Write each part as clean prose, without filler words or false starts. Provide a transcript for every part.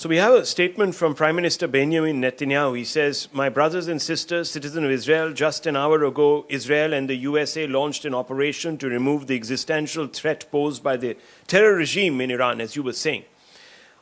So we have a statement from Prime Minister Benjamin Netanyahu. He says, "My brothers and sisters, citizens of Israel, just an hour ago, Israel and the USA launched an operation to remove the existential threat posed by the terror regime in Iran," as you were saying.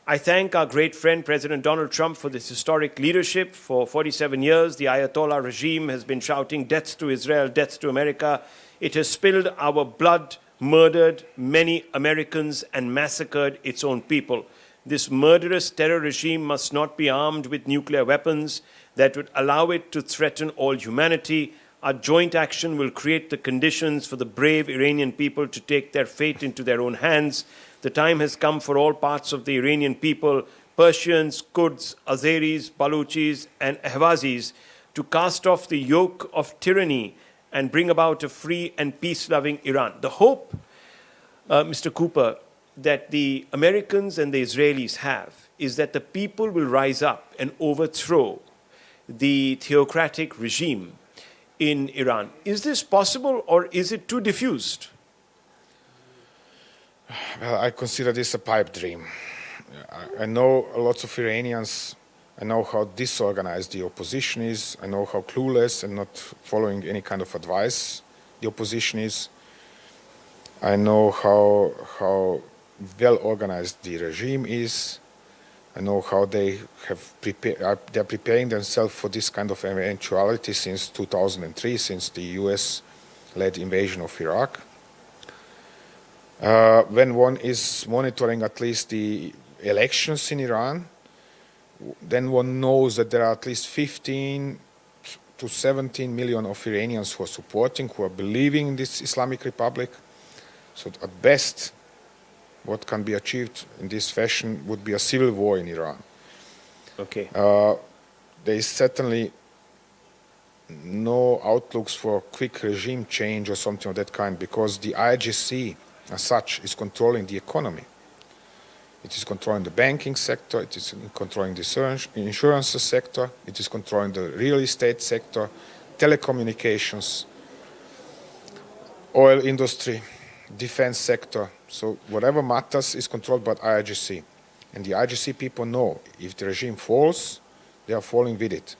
I thank our great friend, President Donald Trump, for this historic leadership. For 47 years, the Ayatollah regime has been shouting deaths to Israel, deaths to America. It has spilled our blood, murdered many Americans, and massacred its own people. This murderous terror regime must not be armed with nuclear weapons that would allow it to threaten all humanity. Our joint action will create the conditions for the brave Iranian people to take their fate into their own hands. The time has come for all parts of the Iranian people, Persians, Kurds, Azeris, Baluchis, and Ahwazis, to cast off the yoke of tyranny and bring about a free and peace-loving Iran. The hope, Mr. Cooper, that the Americans and the Israelis have is that the people will rise up and overthrow the theocratic regime in Iran. Is this possible, or is it too diffused? Well, I consider this a pipe dream. I know lots of Iranians. I know how disorganized the opposition is. I know how clueless and not following any kind of advice the opposition is. I know how well organized the regime is. I know how they they're preparing themselves for this kind of eventuality since 2003, since the US-led invasion of Iraq. When one is monitoring at least the elections in Iran, then one knows that there are at least 15 to 17 million of Iranians who are supporting, who are believing in this Islamic Republic. So at best, what can be achieved in this fashion would be a civil war in Iran. Okay. There is certainly no outlooks for quick regime change or something of that kind, because the IGC as such is controlling the economy. It is controlling the banking sector, it is controlling the insurance sector, it is controlling the real estate sector, telecommunications, oil industry, defense sector. So whatever matters is controlled by IGC. And the IGC people know if the regime falls, they are falling with it.